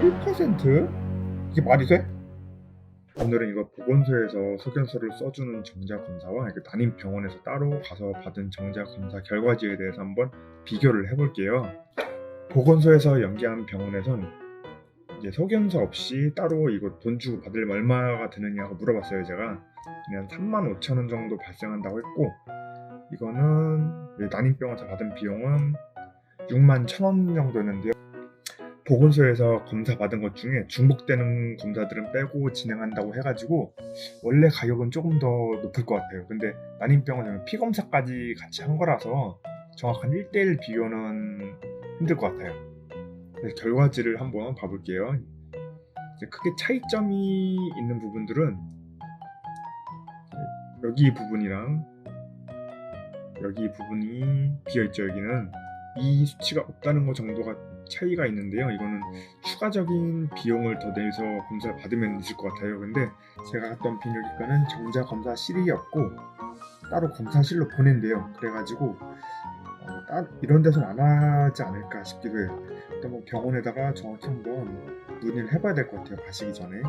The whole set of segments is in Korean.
1%? 이게 말이 돼? 오늘은 이거 보건소에서 소견서를 써주는 정자 검사와 난임 병원에서 따로 가서 받은 정자 검사 결과지에 대해서 한번 비교를 해볼게요. 보건소에서 연계한 병원에선 이제 소견서 없이 따로 이거 돈 주고 받으려면 얼마가 드느냐고 물어봤어요. 제가 그냥 35,000원 정도 발생한다고 했고, 이거는 난임병원에서 받은 비용은 61,000원 정도였는데요. 보건소에서 검사 받은 것 중에 중복되는 검사들은 빼고 진행한다고 해가지고 원래 가격은 조금 더 높을 것 같아요. 근데 난임병원은 피검사까지 같이 한 거라서 정확한 1:1 비교는 힘들 것 같아요. 그래서 결과지를 한번 봐볼게요. 이제 크게 차이점이 있는 부분들은 여기 부분이랑 여기 부분이 비어있죠. 여기는 이 수치가 없다는 것 정도가 차이가 있는데요. 이거는 추가적인 비용을 더 내서 검사를 받으면 있을 것 같아요. 근데 제가 갔던 비뇨기과는 정자 검사실이 없고 따로 검사실로 보낸대요. 그래가지고 이런 데서는 안 하지 않을까 싶기도 해요. 일단 뭐 병원에다가 정확히 한번 문의를 해봐야 될 것 같아요. 가시기 전에.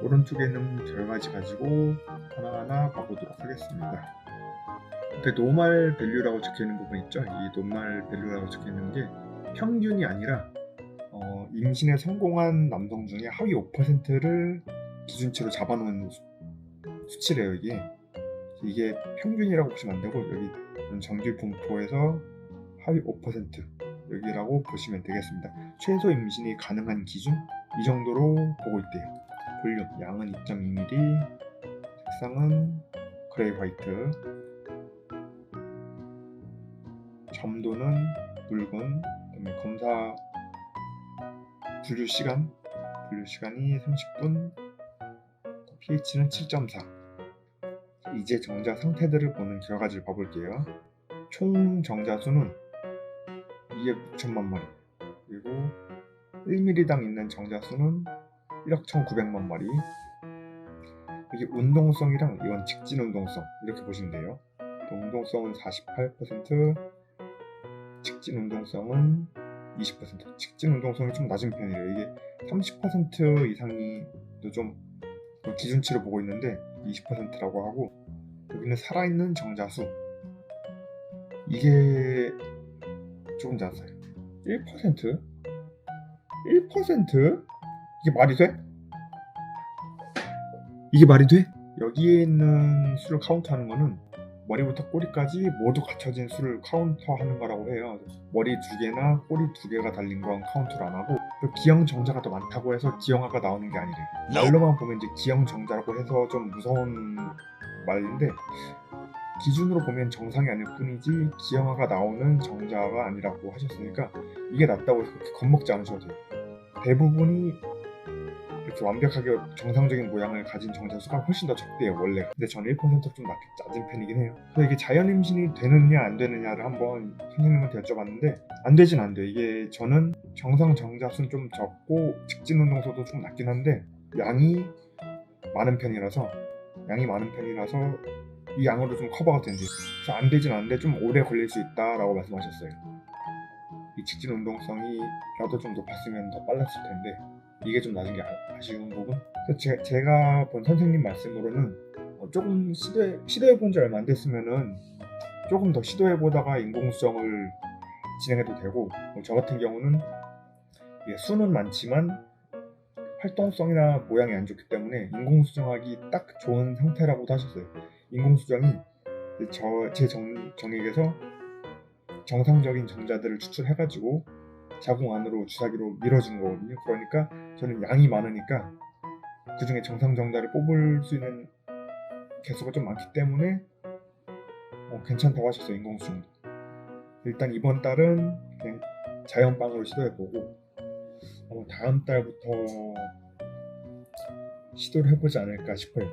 오른쪽에 있는 결과지 가지고 하나하나 봐보도록 하겠습니다. 앞에 노멀 밸류라고 적혀있는 부분 있죠? 이 노멀 밸류라고 적혀있는 게 평균이 아니라 임신에 성공한 남성 중에 하위 5%를 기준치로 잡아놓은 수치래요. 이게 평균이라고 보시면 안 되고 여기 정규 분포에서 하위 5% 여기라고 보시면 되겠습니다. 최소 임신이 가능한 기준 이 정도로 보고 있대요. 볼륨 양은 2.2mm, 색상은 그레이 화이트, 점도는 묽은, 그다음에 검사 분류 시간이 30분, pH는 7.4. 이제 정자 상태들을 보는 결과지를 봐볼게요. 총 정자 수는 2억 6천만 마리, 그리고 1mm당 있는 정자 수는 1억 1,900만 마리. 이게 운동성이랑 이건 직진 운동성 이렇게 보시면 돼요. 운동성은 48%, 직진 운동성은 20%. 직진 운동성이 좀 낮은 편이에요. 이게 30% 이상이 좀 기준치로 보고 있는데 20%라고 하고, 여기는 살아있는 정자수 이게 조금 낮아요. 1%? 1%? 이게 말이 돼? 이게 말이 돼? 여기에 있는 수를 카운트하는 거는 머리부터 꼬리까지 모두 갖춰진 수를 카운터하는 거라고 해요. 머리 2개나 꼬리 2개가 달린 건 카운트를 안 하고, 기형 정자가 더 많다고 해서 기형아가 나오는 게 아니래요. 말로만 보면 이제 기형 정자라고 해서 좀 무서운 말인데, 기준으로 보면 정상이 아닐 뿐이지 기형아가 나오는 정자가 아니라고 하셨으니까 이게 낫다고 해서 그렇게 겁먹지 않으셔도 돼요. 대부분이 이렇게 완벽하게 정상적인 모양을 가진 정자 수가 훨씬 더 적대요, 원래. 근데 저는 1%가 좀 낮은 편이긴 해요. 그래서 이게 자연 임신이 되느냐 안 되느냐를 한번 선생님한테 여쭤봤는데 안 되진 안 돼요. 이게 저는 정상 정자 수는 좀 적고 직진 운동소도 좀 낮긴 한데 양이 많은 편이라서 이 양으로 좀 커버가 된대요. 그래서 안 되진 않는데 좀 오래 걸릴 수 있다라고 말씀하셨어요. 이 직진 운동성이라도 좀 높았으면 더 빨랐을 텐데 이게 좀 낮은 게 아쉬운 부분. 그래서 제가 본 선생님 말씀으로는 조금 시도해본 지 얼마 안 됐으면은 조금 더 시도해보다가 인공수정을 진행해도 되고, 저 같은 경우는 수는 많지만 활동성이나 모양이 안 좋기 때문에 인공수정하기 딱 좋은 상태라고도 하셨어요. 인공수정이 제 정액에서 정상적인 정자들을 추출해가지고 자궁 안으로 주사기로 밀어준 거거든요. 그러니까 저는 양이 많으니까 그 중에 정상 정자를 뽑을 수 있는 개수가 좀 많기 때문에 괜찮다고 하셨어요. 인공수정도. 일단 이번 달은 그냥 자연빵으로 시도해보고 다음 달부터 시도를 해보지 않을까 싶어요.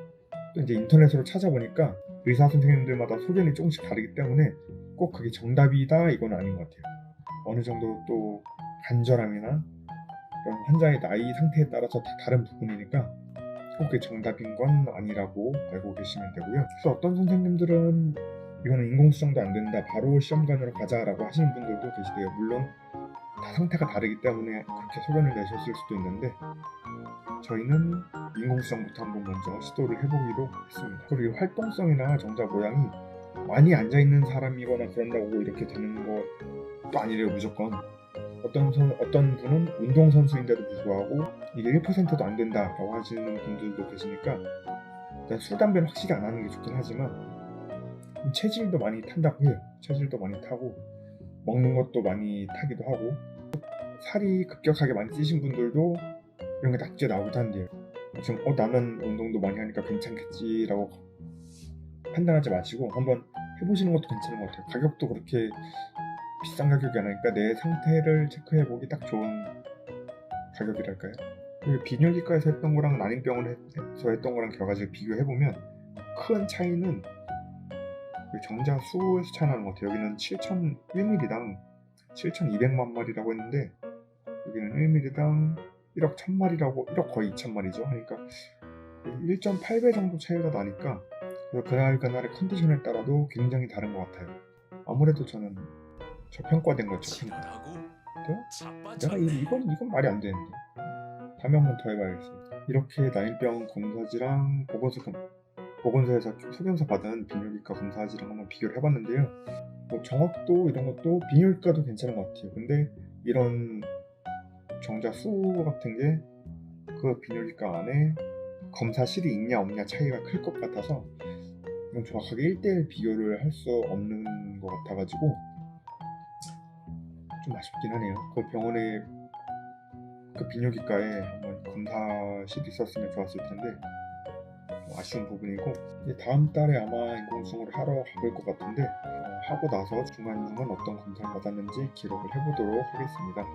또 이제 인터넷으로 찾아보니까 의사 선생님들마다 소견이 조금씩 다르기 때문에 꼭 그게 정답이다 이건 아닌 것 같아요. 어느 정도 또 간절함이나 그런 환자의 나이 상태에 따라서 다 다른 부분이니까 꼭 그게 정답인 건 아니라고 알고 계시면 되고요. 그래서 어떤 선생님들은 이거는 인공수정도 안 된다, 바로 시험관으로 가자라고 하시는 분들도 계시대요. 물론 다 상태가 다르기 때문에 그렇게 소견을 내셨을 수도 있는데 저희는 인공수정부터 한번 먼저 시도를 해보기로 했습니다. 그리고 활동성이나 정자 모양이 많이 앉아있는 사람이거나 그런다고 이렇게 되는 것도 아니래요. 무조건 어떤 분은 운동선수인데도 불구하고 이게 1%도 안 된다라고 하시는 분들도 계시니까 일단 술, 담배는 확실히 안 하는 게 좋긴 하지만 체질도 많이 탄다고 해요. 체질도 많이 타고 먹는 것도 많이 타기도 하고 살이 급격하게 많이 찌신 분들도 이런 게 낮게 나오기도 한대요. 지금 나는 운동도 많이 하니까 괜찮겠지라고 판단하지 마시고 한번 해보시는 것도 괜찮은 것 같아요. 가격도 그렇게 비싼 가격이 아니니까 내 상태를 체크해보기 딱 좋은 가격이랄까요. 그리고 비뇨기과에서 했던 거랑 난임병원에서 했던 거랑 결과를 비교해보면 큰 차이는 정자 수에서 차이 나는 것 같아요. 여기는 1mm당 7,200만 마리라고 했는데 여기는 1mm당 1억 1000마리라고 1억 거의 2000마리죠. 그러니까 1.8배 정도 차이가 나니까 그래서 그날그날의 컨디션에 따라도 굉장히 다른 것 같아요. 아무래도 저는 저평가된 거죠. 내가 이건 말이 안 되는데 다음에 한번 더 해봐야겠어요. 이렇게 난임병 검사지랑 보건소에서 소견서 받은 비뇨기과 검사지랑 한번 비교를 해봤는데요. 뭐 정확도 이런 것도 비뇨기과도 괜찮은 것 같아요. 근데 이런 정자 수 같은 게 그 비뇨기과 안에 검사실이 있냐 없냐 차이가 클 것 같아서 이건 정확하게 1대1 비교를 할 수 없는 것 같아가지고 좀 아쉽긴 하네요. 그 병원에 그 비뇨기과에 한번 검사실이 있었으면 좋았을 텐데 아쉬운 부분이고 이제 다음 달에 아마 인공수정을 하러 가볼 것 같은데 하고 나서 중간중간 어떤 검사를 받았는지 기록을 해보도록 하겠습니다.